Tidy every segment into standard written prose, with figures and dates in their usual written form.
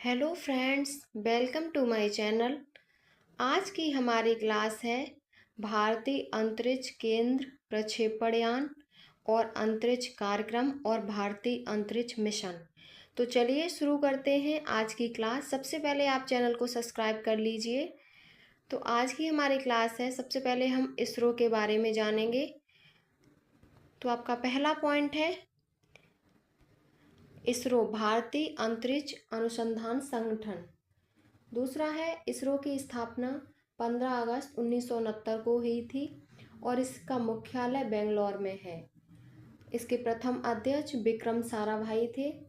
Hello friends, welcome to my channel. आज की हमारी क्लास है भारतीय अंतरिक्ष केंद्र प्रक्षेपण और अंतरिक्ष कार्यक्रम और भारतीय अंतरिक्ष मिशन। तो चलिए शुरू करते हैं आज की क्लास। सबसे पहले आप चैनल को सब्सक्राइब कर लीजिए। तो आज की हमारी क्लास है, सबसे पहले हम इसरो के बारे में जानेंगे। तो आपका पहला पॉइंट है इसरो, भारतीय अंतरिक्ष अनुसंधान संगठन। दूसरा है इसरो की स्थापना 15 अगस्त 1969 को हुई थी और इसका मुख्यालय बेंगलोर में है। इसके प्रथम अध्यक्ष विक्रम साराभाई थे।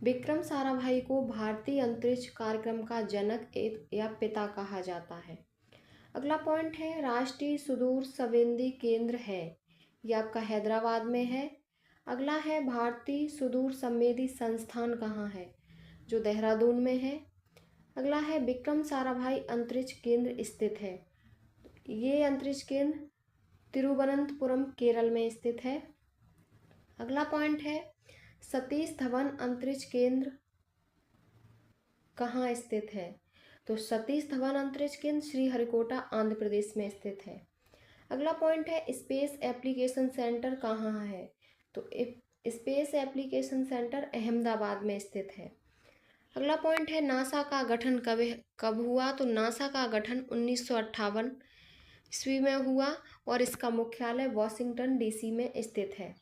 विक्रम साराभाई को भारतीय अंतरिक्ष कार्यक्रम का जनक या पिता कहा जाता है। अगला पॉइंट है राष्ट्रीय सुदूर संवेदी केंद्र है, यह आपका हैदराबाद में है। अगला है भारतीय सुदूर संवेदी संस्थान कहाँ है, जो देहरादून में है। अगला है विक्रम साराभाई अंतरिक्ष केंद्र स्थित है, ये अंतरिक्ष केंद्र तिरुवनंतपुरम केरल में स्थित है। अगला पॉइंट है सतीश धवन अंतरिक्ष केंद्र कहाँ स्थित है, तो सतीश धवन अंतरिक्ष केंद्र श्रीहरिकोटा आंध्र प्रदेश में स्थित है। अगला पॉइंट है स्पेस एप्लीकेशन सेंटर कहाँ है, तो स्पेस एप्लीकेशन सेंटर अहमदाबाद में स्थित है। अगला पॉइंट है नासा का गठन कब हुआ, तो नासा का गठन 1958 ईस्वी में हुआ और इसका मुख्यालय वॉशिंगटन डीसी में स्थित है।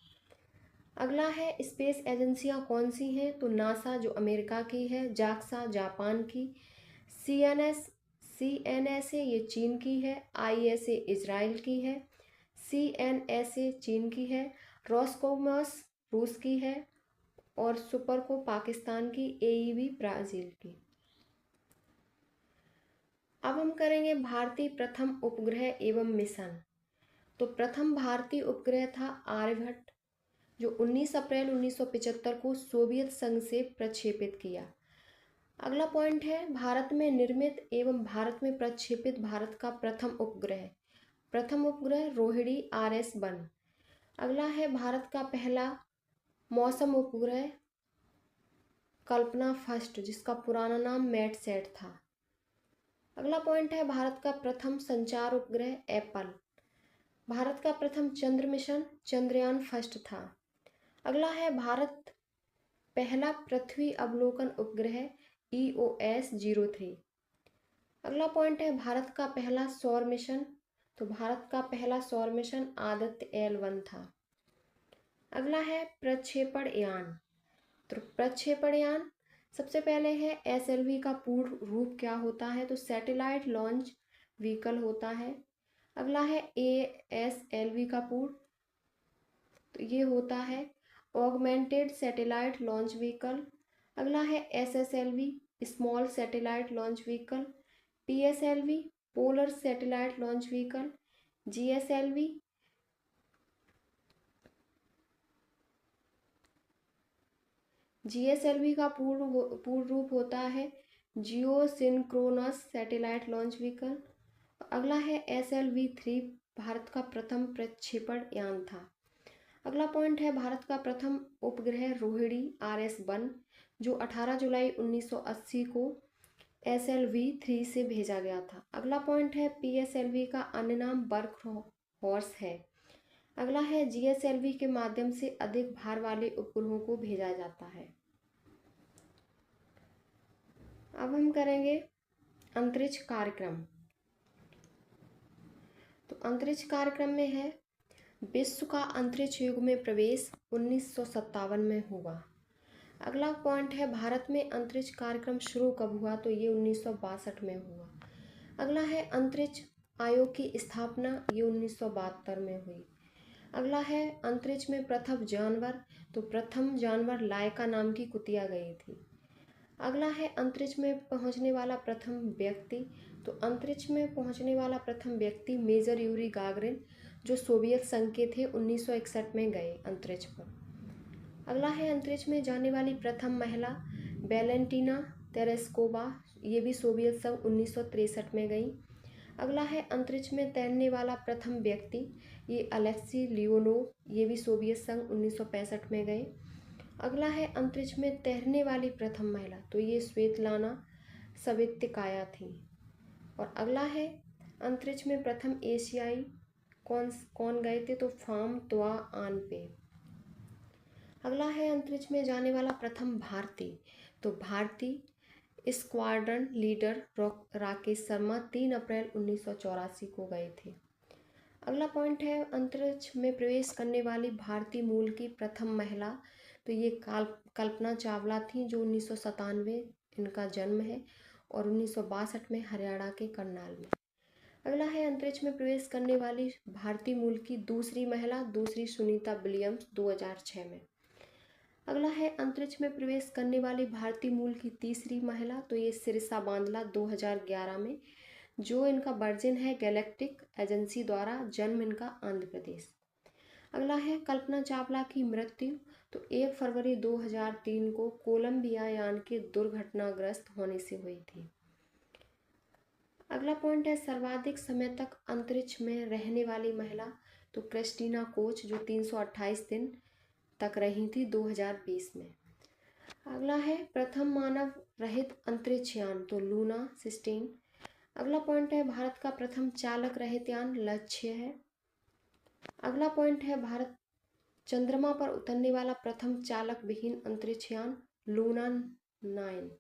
अगला है स्पेस एजेंसियां कौन सी हैं, तो नासा जो अमेरिका की है, जाक्सा जापान की, सीएनएसए ये चीन की है, आईएसए इजराइल की है, सीएनएसए चीन की है, रॉसकोमॉस रूस की है और सुपरको पाकिस्तान की, एईबी ब्राजील की। अब हम करेंगे भारतीय प्रथम उपग्रह एवं मिशन। तो प्रथम भारतीय उपग्रह था आर्यभट्ट, जो 19 अप्रैल 1975 को सोवियत संघ से प्रक्षेपित किया। अगला पॉइंट है भारत में निर्मित एवं भारत में प्रक्षेपित भारत का प्रथम उपग्रह। प्रथम उपग्रह रोहिणी RS-1। अगला है भारत का पहला मौसम उपग्रह कल्पना फर्स्ट, जिसका पुराना नाम मैटसैट था। अगला पॉइंट है भारत का प्रथम संचार उपग्रह एप्पल। भारत का प्रथम चंद्र मिशन चंद्रयान फर्स्ट था। अगला है भारत पहला पृथ्वी अवलोकन उपग्रह EOS-03। अगला पॉइंट है भारत का पहला सौर मिशन, तो भारत का पहला सौर मिशन आदित्य L1 था। अगला है प्रक्षेपण यान। तो प्रक्षेपण यान सबसे पहले है SLV का पूर्ण रूप क्या होता है, तो सैटेलाइट लॉन्च व्हीकल होता है। अगला है ASLV का पूर्ण, तो ये होता है ऑगमेंटेड सैटेलाइट लॉन्च व्हीकल। अगला है SSLV small satellite launch vehicle, PSLV polar satellite launch vehicle, GSLV का पूर्ण रूप होता है जियो सिंक्रोनस सैटेलाइट लॉन्च व्हीकल। अगला है SLV-3 भारत का प्रथम प्रक्षेपण यान था। अगला पॉइंट है भारत का प्रथम उपग्रह रोहिणी RS-1, जो 18 जुलाई 1980 को SLV-3 से भेजा गया था। अगला पॉइंट है PSLV का अन्य नाम वर्कहॉर्स है। अगला है GSLV के माध्यम से अधिक भार वाले उपग्रहों को भेजा जाता है। अब हम करेंगे अंतरिक्ष कार्यक्रम। तो अंतरिक्ष कार्यक्रम में है विश्व का अंतरिक्ष युग में प्रवेश 1957 में हुआ। अगला पॉइंट है भारत में अंतरिक्ष कार्यक्रम शुरू कब हुआ, तो ये 1962 में हुआ। अगला है अंतरिक्ष आयोग की स्थापना, ये 1972 में हुई। अगला है अंतरिक्ष में प्रथम जानवर, तो प्रथम जानवर लायका नाम की कुतिया गई थी। अगला है अंतरिक्ष में पहुंचने वाला प्रथम व्यक्ति, तो अंतरिक्ष में पहुंचने वाला प्रथम व्यक्ति मेजर यूरी गागरिन, जो सोवियत संघ के थे, 1961 में गए अंतरिक्ष पर। अगला है अंतरिक्ष में जाने वाली प्रथम महिला वैलेंटीना तेरेस्कोवा, ये भी सोवियत संघ 1963 में गई। अगला है अंतरिक्ष में तैरने वाला प्रथम व्यक्ति, ये अलेक्सी लियोनोव, ये भी सोवियत संघ 1965 में गए। अगला है अंतरिक्ष में तैरने वाली प्रथम महिला, तो ये स्वेतलाना सवित्तिकाया थी। और अगला है अंतरिक्ष में प्रथम एशियाई कौन कौन गए थे, तो फाम तुआ आन पे। अगला है अंतरिक्ष में जाने वाला प्रथम भारतीय, तो भारतीय स्क्वाड्रन लीडर राकेश शर्मा 3 अप्रैल 1984 को गए थे। अगला पॉइंट है अंतरिक्ष में प्रवेश करने वाली भारतीय मूल की प्रथम महिला, तो ये कल्पना चावला थी, जो 1997 इनका जन्म है और 1962 में हरियाणा के करनाल में। अगला है अंतरिक्ष में प्रवेश करने वाली भारतीय मूल की दूसरी महिला, दूसरी सुनीता विलियम्स 2006 में। अगला है अंतरिक्ष में प्रवेश करने वाली भारतीय मूल की तीसरी महिला, तो ये सिरिसा बांदला 2011 में, जो इनका वर्जिन है गैलेक्टिक एजेंसी द्वारा, जन्म इनका आंध्र प्रदेश। अगला है कल्पना चावला की मृत्यु, तो 1 फरवरी 2003 को कोलंबिया यान के दुर्घटनाग्रस्त होने से हुई थी। अगला पॉइंट है सर्वाधिक समय तक अंतरिक्ष में रहने वाली महिला, तो क्रिस्टीना कोच, जो 328 दिन तक रही थी 2020 में। अगला है प्रथम मानव रहित अंतरिक्ष यान, तो लूना 16। अगला पॉइंट है भारत का प्रथम चालक रहित यान लक्ष्य है। अगला पॉइंट है भारत चंद्रमा पर उतरने वाला प्रथम चालक विहीन अंतरिक्ष यान लूना 9।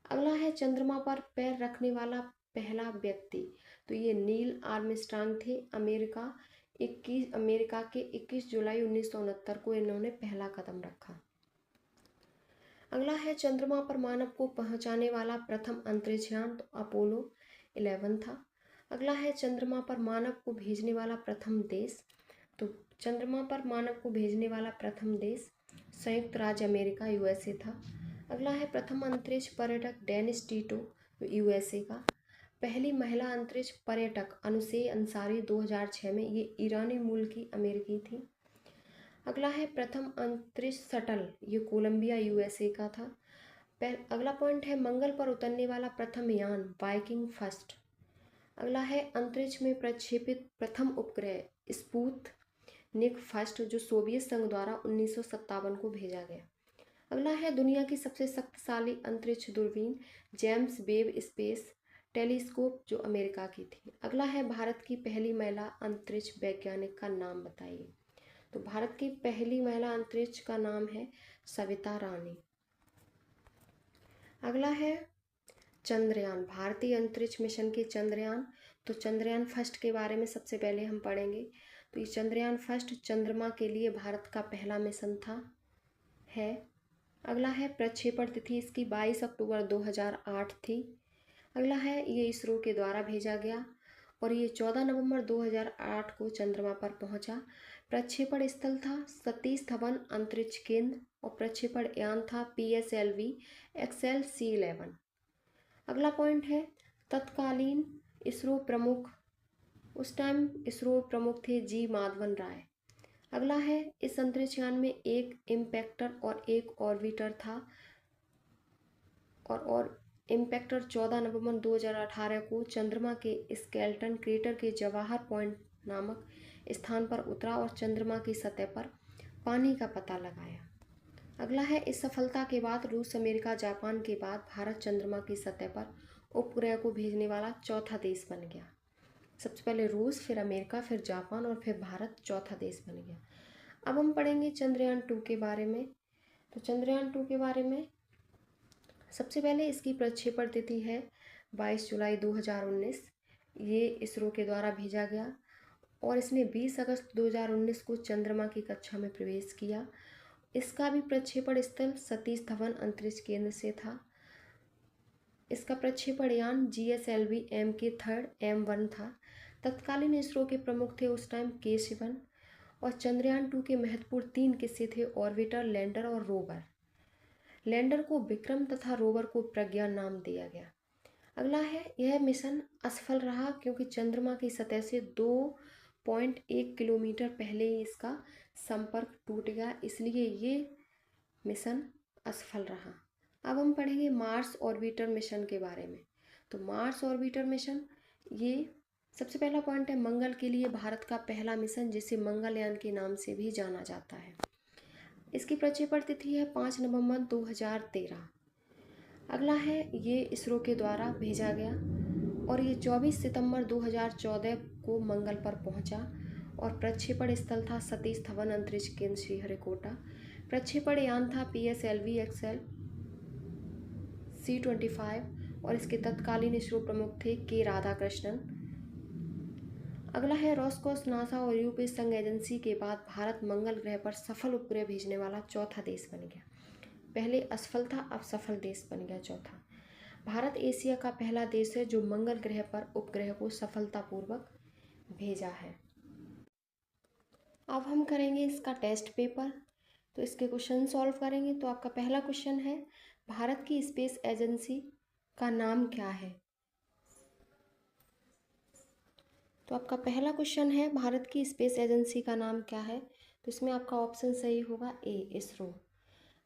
अगला है चंद्रमा पर पैर रखने वाला पहला व्यक्ति, तो ये नील आर्मस्ट्रांग थे, अमेरिका के 21 जुलाई 1969 को इन्होंने पहला कदम रखा। अगला है चंद्रमा पर मानव को पहुंचाने वाला प्रथम अंतरिक्ष यान, तो अपोलो 11 था। अगला है चंद्रमा पर मानव को भेजने वाला प्रथम देश, तो चंद्रमा पर मानव को भेजने वाला प्रथम देश संयुक्त राज्य अमेरिका यूएसए था। अगला है प्रथम अंतरिक्ष पर्यटक डेनिस टीटो, यूएसए का। पहली महिला अंतरिक्ष पर्यटक अनुसे अंसारी 2006 में, ये ईरानी मूल की अमेरिकी थी। अगला है प्रथम अंतरिक्ष शटल, ये कोलंबिया यूएसए का था। अगला पॉइंट है मंगल पर उतरने वाला प्रथम यान वाइकिंग फर्स्ट। अगला है अंतरिक्ष में प्रक्षेपित प्रथम उपग्रह स्पुतनिक फर्स्ट, जो सोवियत संघ द्वारा 1957 को भेजा गया। अगला है दुनिया की सबसे शक्तिशाली अंतरिक्ष दूरबीन जेम्स वेब स्पेस टेलीस्कोप, जो अमेरिका की थी। अगला है भारत की पहली महिला अंतरिक्ष वैज्ञानिक का नाम बताइए, तो भारत की पहली महिला अंतरिक्ष का नाम है सविता रानी। अगला है चंद्रयान, भारतीय अंतरिक्ष मिशन के चंद्रयान, तो चंद्रयान फर्स्ट के बारे में सबसे पहले हम पढ़ेंगे। तो ये चंद्रयान फर्स्ट चंद्रमा के लिए भारत का पहला मिशन था है। अगला है प्रक्षेपण तिथि इसकी 22 अक्टूबर 2008 थी। अगला है ये इसरो के द्वारा भेजा गया और ये 14 नवंबर 2008 को चंद्रमा पर पहुंचा। प्रक्षेपण स्थल था सतीश धवन अंतरिक्ष केंद्र और प्रक्षेपण यान था PSLV XLC-11। अगला पॉइंट है तत्कालीन इसरो प्रमुख, उस टाइम इसरो प्रमुख थे जी माधवन राय। अगला है इस अंतरिक्ष यान में एक इम्पैक्टर और एक ऑर्बिटर था और इम्पैक्टर 14 नवंबर 2018 को चंद्रमा के स्केल्टन क्रेटर के जवाहर पॉइंट नामक स्थान पर उतरा और चंद्रमा की सतह पर पानी का पता लगाया। अगला है इस सफलता के बाद रूस, अमेरिका, जापान के बाद भारत चंद्रमा की सतह पर उपग्रह को भेजने वाला चौथा देश बन गया। सबसे पहले रूस, फिर अमेरिका, फिर जापान और फिर भारत चौथा देश बन गया। अब हम पढ़ेंगे चंद्रयान 2 के बारे में। तो चंद्रयान 2 के बारे में सबसे पहले इसकी प्रक्षेपण तिथि है 22 जुलाई 2019। ये इसरो के द्वारा भेजा गया और इसने 20 अगस्त 2019 को चंद्रमा की कक्षा में प्रवेश किया। इसका भी प्रक्षेपण स्थल सतीश धवन अंतरिक्ष केंद्र से था। इसका प्रक्षेपण यान GSLV MK3 M1 था। तत्कालीन इसरो के प्रमुख थे उस टाइम के शिवन और चंद्रयान 2 के महत्वपूर्ण 3 किस्से थे ऑर्बिटर, लैंडर और रोवर। लैंडर को विक्रम तथा रोवर को प्रज्ञान नाम दिया गया। अगला है यह मिशन असफल रहा क्योंकि चंद्रमा की सतह से 2.1 किलोमीटर पहले ही इसका संपर्क टूट गया, इसलिए ये मिशन असफल रहा। अब हम पढ़ेंगे मार्स ऑर्बिटर मिशन के बारे में। तो मार्स ऑर्बिटर मिशन, ये सबसे पहला पॉइंट है मंगल के लिए भारत का पहला मिशन, जिसे मंगलयान के नाम से भी जाना जाता है। इसकी प्रक्षेपण तिथि है 5 नवंबर 2013। अगला है ये इसरो के द्वारा भेजा गया और ये 24 सितंबर 2014 को मंगल पर पहुंचा और प्रक्षेपण स्थल था सतीश धवन अंतरिक्ष केंद्र श्रीहरिकोटा। प्रक्षेपण यान था PSLV XL C-25 और इसके तत्कालीन इसरो प्रमुख थे के राधाकृष्णन। अगला है रॉसकॉस, नासा और यूरोपीय संघ एजेंसी के बाद भारत मंगल ग्रह पर सफल उपग्रह भेजने वाला चौथा देश बन गया। पहले असफल था, अब सफल देश बन गया चौथा। भारत एशिया का पहला देश है जो मंगल ग्रह पर उपग्रह को सफलतापूर्वक भेजा है। अब हम करेंगे इसका टेस्ट पेपर, तो इसके क्वेश्चन सॉल्व करेंगे। तो आपका पहला क्वेश्चन है, भारत की स्पेस एजेंसी का नाम क्या है? तो आपका पहला क्वेश्चन है, भारत की स्पेस एजेंसी का नाम क्या है? तो इसमें आपका ऑप्शन सही होगा ए, इसरो।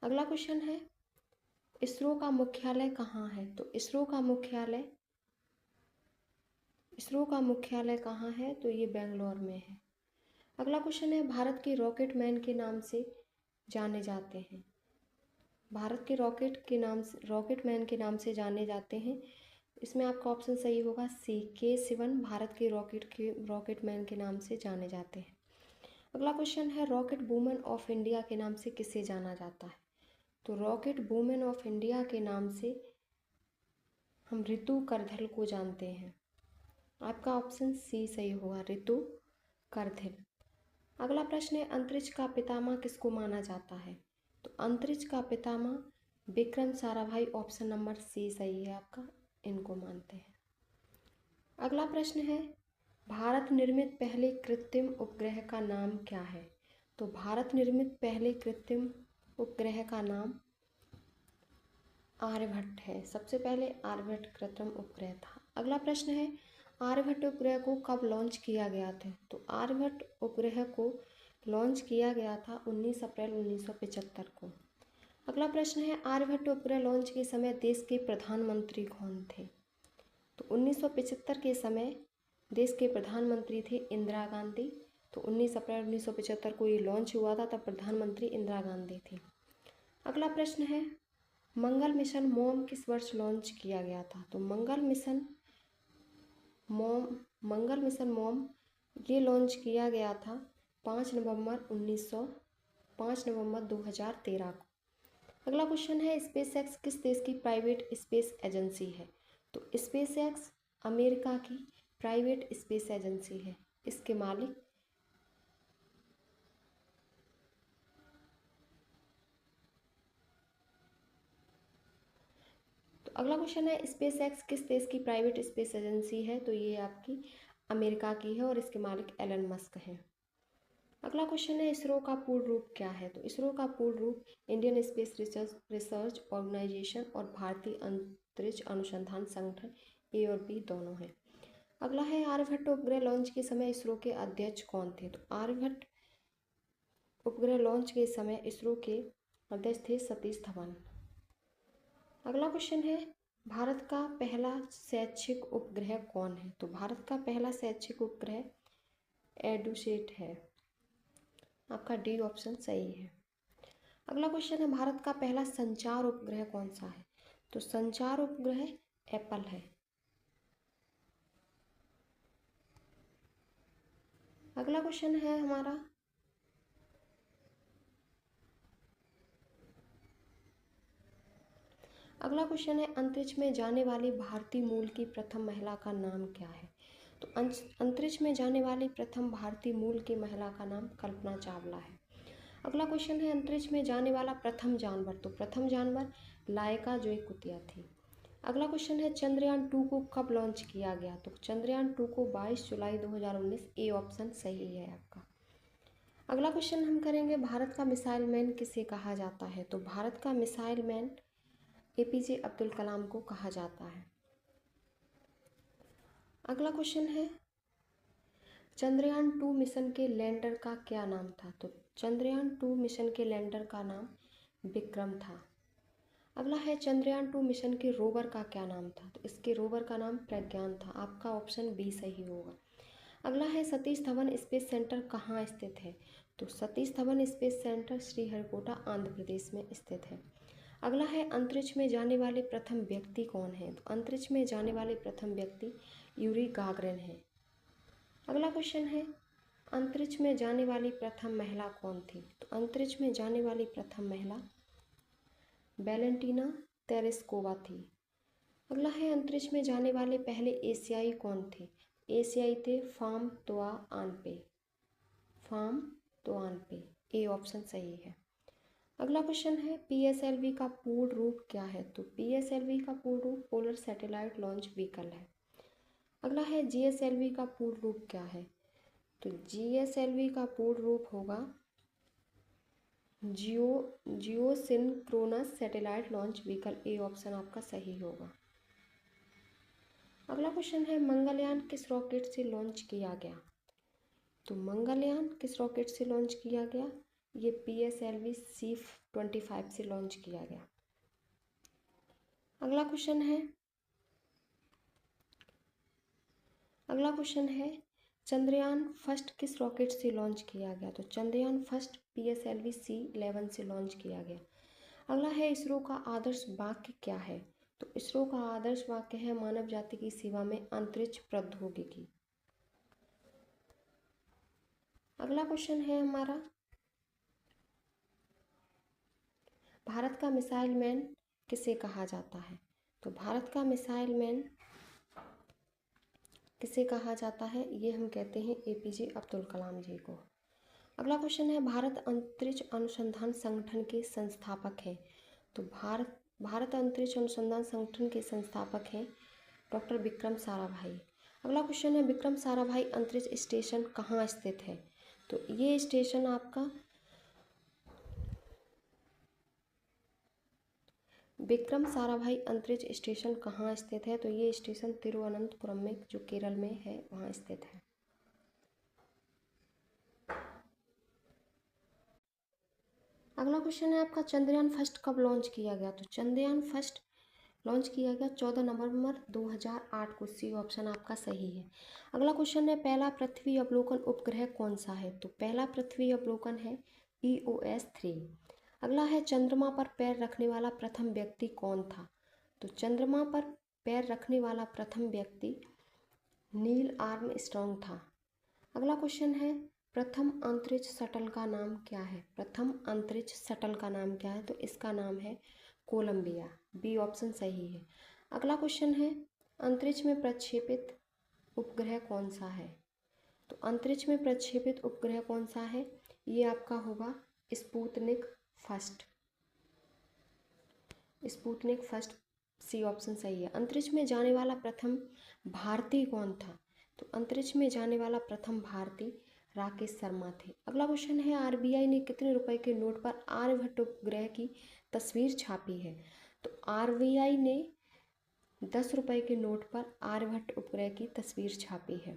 अगला क्वेश्चन है, इसरो का मुख्यालय कहाँ है? तो इसरो का मुख्यालय कहाँ है? तो ये बेंगलोर में है। अगला क्वेश्चन है, भारत के रॉकेट मैन के नाम से जाने जाते हैं। भारत के रॉकेट मैन के नाम से जाने जाते हैं। इसमें आपका ऑप्शन सही होगा सी, के सिवन भारत के रॉकेट मैन के नाम से जाने जाते हैं। अगला क्वेश्चन है, रॉकेट वुमन ऑफ इंडिया के नाम से किसे जाना जाता है? तो रॉकेट वुमेन ऑफ इंडिया के नाम से हम ऋतु करधल को जानते हैं। आपका ऑप्शन सी सही होगा, ऋतु करधल। अगला प्रश्न है, अंतरिक्ष का पितामह किसको माना जाता है? तो अंतरिक्ष का पितामह Vikram Sarabhai, option number C सही है आपका, इनको मानते हैं। अगला प्रश्न है, भारत निर्मित पहले कृत्रिम उपग्रह का नाम क्या है? तो भारत निर्मित पहले कृत्रिम उपग्रह का नाम आर्यभट्ट है। सबसे पहले आर्यभट्ट कृत्रिम उपग्रह था। अगला प्रश्न है, आर्यभट्ट उपग्रह को कब लॉन्च किया गया था? तो आर्यभट्ट उपग्रह को लॉन्च किया गया था 19 अप्रैल 1975 को। अगला प्रश्न है, आर्यभट्ट उपग्रह लॉन्च के समय देश के प्रधानमंत्री कौन थे? तो 1975 के समय देश के प्रधानमंत्री थे इंदिरा गांधी। तो 19 अप्रैल 1975 को ये लॉन्च हुआ था, तब प्रधानमंत्री इंदिरा गांधी थी। अगला प्रश्न है, मंगल मिशन मॉम किस वर्ष लॉन्च किया गया था? तो मंगल मिशन मॉम ये लॉन्च किया गया था 5 नवंबर 2013 को। अगला क्वेश्चन है, स्पेसएक्स किस देश की प्राइवेट स्पेस एजेंसी है? तो स्पेसएक्स अमेरिका की प्राइवेट स्पेस एजेंसी है। इसके मालिक अगला क्वेश्चन है, स्पेसएक्स किस देश की प्राइवेट स्पेस एजेंसी है? तो ये आपकी अमेरिका की है और इसके मालिक एलन मस्क हैं। अगला क्वेश्चन है, इसरो का पूर्ण रूप क्या है? तो इसरो का पूर्ण रूप इंडियन स्पेस रिसर्च ऑर्गेनाइजेशन और भारतीय अंतरिक्ष अनुसंधान संगठन, ए और बी दोनों हैं। अगला है, आर्यभट्ट उपग्रह लॉन्च के समय इसरो के अध्यक्ष कौन थे? तो आर्यभट्ट उपग्रह लॉन्च के समय इसरो के अध्यक्ष थे सतीश धवन। अगला क्वेश्चन है, भारत का पहला शैक्षिक उपग्रह कौन है? तो भारत का पहला शैक्षिक उपग्रह एडुसेट है। आपका डी ऑप्शन सही है। अगला क्वेश्चन है, भारत का पहला संचार उपग्रह कौन सा है? तो संचार उपग्रह एप्पल है। अगला क्वेश्चन है हमारा, अगला क्वेश्चन है, अंतरिक्ष में जाने वाली भारतीय मूल की प्रथम महिला का नाम क्या है? तो अंतरिक्ष में जाने वाली प्रथम भारतीय मूल की महिला का नाम कल्पना चावला है। अगला क्वेश्चन है, अंतरिक्ष में जाने वाला प्रथम जानवर? तो प्रथम जानवर लायका, जो एक कुतिया थी। अगला क्वेश्चन है, चंद्रयान 2 को कब लॉन्च किया गया? तो चंद्रयान 2 को 22 जुलाई 2019, ए ऑप्शन सही है आपका। अगला क्वेश्चन हम करेंगे, भारत का मिसाइल मैन किसे कहा जाता है? तो भारत का missile man APJ Abdul Kalam को कहा जाता है। अगला क्वेश्चन है, चंद्रयान 2 मिशन के लैंडर का क्या नाम था? तो चंद्रयान 2 मिशन के लैंडर का नाम विक्रम था। अगला है, चंद्रयान 2 मिशन के रोवर का क्या नाम था? तो इसके रोवर का नाम प्रज्ञान था। आपका ऑप्शन बी सही होगा। अगला है, सतीश धवन स्पेस सेंटर कहाँ स्थित है? तो सतीश धवन स्पेस सेंटर श्रीहरिकोटा आंध्र प्रदेश में स्थित है। अगला है अंतरिक्ष में जाने वाले प्रथम व्यक्ति कौन है? तो अंतरिक्ष में जाने वाले प्रथम व्यक्ति यूरी गागरिन है। अगला क्वेश्चन है अंतरिक्ष में जाने वाली प्रथम महिला कौन थी? तो अंतरिक्ष में जाने वाली प्रथम महिला वैलेंटीना तेरेस्कोवा थी। अगला है अंतरिक्ष में जाने वाले पहले एशियाई कौन थे? एशियाई थे फाम तोआ आनपे। फाम तोआनपे, ए ऑप्शन सही है। अगला क्वेश्चन है PSLV का पूर्ण रूप क्या है? तो PSLV का पूर्ण रूप पोलर सैटेलाइट लॉन्च व्हीकल है। अगला है GSLV का पूर्ण रूप क्या है? तो GSLV का पूर्ण रूप होगा geosynchronous satellite launch vehicle, A option आपका सही होगा। अगला क्वेश्चन है मंगलयान किस रॉकेट से लॉन्च किया गया? तो मंगलयान किस रॉकेट से लॉन्च किया गया? ये PSLV C-25 से लॉन्च किया गया। अगला क्वेश्चन है चंद्रयान फर्स्ट किस रॉकेट से लॉन्च किया गया? तो चंद्रयान फर्स्ट PSLV C-11 से लॉन्च किया गया। अगला है इसरो का आदर्श वाक्य क्या है? तो इसरो का आदर्श वाक्य है मानव जाति की सेवा में अंतरिक्ष प्रौद्योगिकी। अगला क्वेश्चन है हमारा भारत का मिसाइल मैन किसे कहा जाता है? तो भारत का मिसाइल मैन किसे कहा जाता है? ये हम कहते हैं APJ अब्दुल कलाम जी को। अगला क्वेश्चन है भारत अंतरिक्ष अनुसंधान संगठन के संस्थापक हैं। तो भारत अंतरिक्ष अनुसंधान संगठन के संस्थापक हैं डॉक्टर विक्रम साराभाई। अगला क्वेश्चन है विक्रम साराभाई अंतरिक्ष स्टेशन कहाँ स्थित है? तो ये स्टेशन आपका विक्रम साराभाई अंतरिक्ष स्टेशन कहाँ स्थित है? तो ये स्टेशन तिरुवनंतपुरम में, जो केरल में है, वहाँ स्थित है। अगला क्वेश्चन है आपका चंद्रयान फर्स्ट कब लॉन्च किया गया? तो चंद्रयान फर्स्ट लॉन्च किया गया 14 नवंबर 2008 को, सी ऑप्शन आपका सही है। अगला क्वेश्चन है पहला पृथ्वी अवलोकन उपग्रह कौन सा है? तो पहला पृथ्वी अवलोकन है EOS 3। अगला है चंद्रमा पर पैर रखने वाला प्रथम व्यक्ति कौन था? तो चंद्रमा पर पैर रखने वाला प्रथम व्यक्ति नील आर्मस्ट्रॉन्ग था। अगला क्वेश्चन है प्रथम अंतरिक्ष शटल का नाम क्या है? प्रथम अंतरिक्ष शटल का नाम क्या है? तो इसका नाम है कोलंबिया, बी ऑप्शन सही है। अगला क्वेश्चन है अंतरिक्ष में प्रक्षेपित उपग्रह कौन सा है? तो अंतरिक्ष में प्रक्षेपित उपग्रह कौन सा है? ये आपका होगा Sputnik first. Sputnik first, C option सही है। अंतरिक्ष में जाने वाला प्रथम भारतीय कौन था? तो अंतरिक्ष में जाने वाला प्रथम भारतीय राकेश शर्मा थे। अगला क्वेश्चन है RBI ने कितने रुपए के नोट पर आर्यभट्ट उपग्रह की तस्वीर छापी है? तो RBI ने 10 रुपए के नोट पर आर्यभट्ट उपग्रह की तस्वीर छापी है।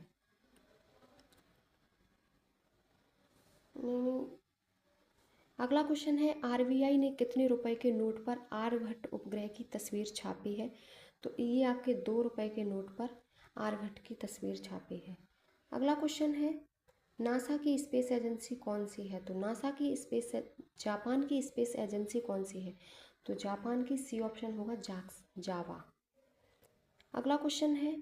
अगला क्वेश्चन है RBI ने कितने रुपए के नोट पर आर्यभट्ट उपग्रह की तस्वीर छापी है? तो ये आपके 2 रुपए के नोट पर आर्यभट्ट की तस्वीर छापी है। अगला क्वेश्चन है नासा की स्पेस एजेंसी कौन सी है? तो जापान की स्पेस एजेंसी कौन सी है? तो जापान की सी ऑप्शन होगा जावा। अगला क्वेश्चन है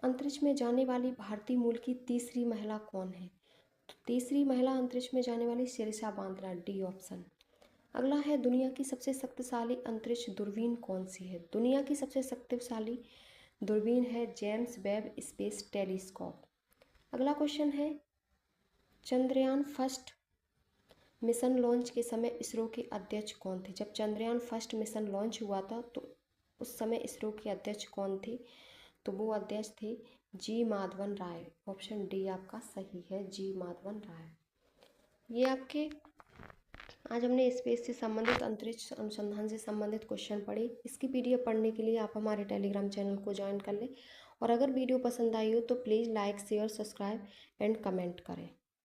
अंतरिक्ष में जाने वाली भारतीय मूल की तीसरी महिला कौन है? तो तीसरी महिला अंतरिक्ष में जाने वाली शिरीषा बांद्रा, डी ऑप्शन। अगला है दुनिया की सबसे शक्तिशाली अंतरिक्ष दूरबीन कौन सी है? दुनिया की सबसे शक्तिशाली दूरबीन है जेम्स वेब स्पेस टेलीस्कोप। अगला क्वेश्चन है चंद्रयान फर्स्ट मिशन लॉन्च के समय इसरो के अध्यक्ष कौन थे? जब चंद्रयान फर्स्ट मिशन लॉन्च हुआ था तो उस समय इसरो के अध्यक्ष कौन थे? तो वो अध्यक्ष थे जी माधवन राय। ऑप्शन डी आपका सही है, जी माधवन राय। ये आपके आज हमने स्पेस से संबंधित, अंतरिक्ष अनुसंधान से संबंधित क्वेश्चन पढ़े। इसकी PDF पढ़ने के लिए आप हमारे टेलीग्राम चैनल को ज्वाइन कर लें और अगर वीडियो पसंद आई हो तो please like, share, subscribe and comment करें।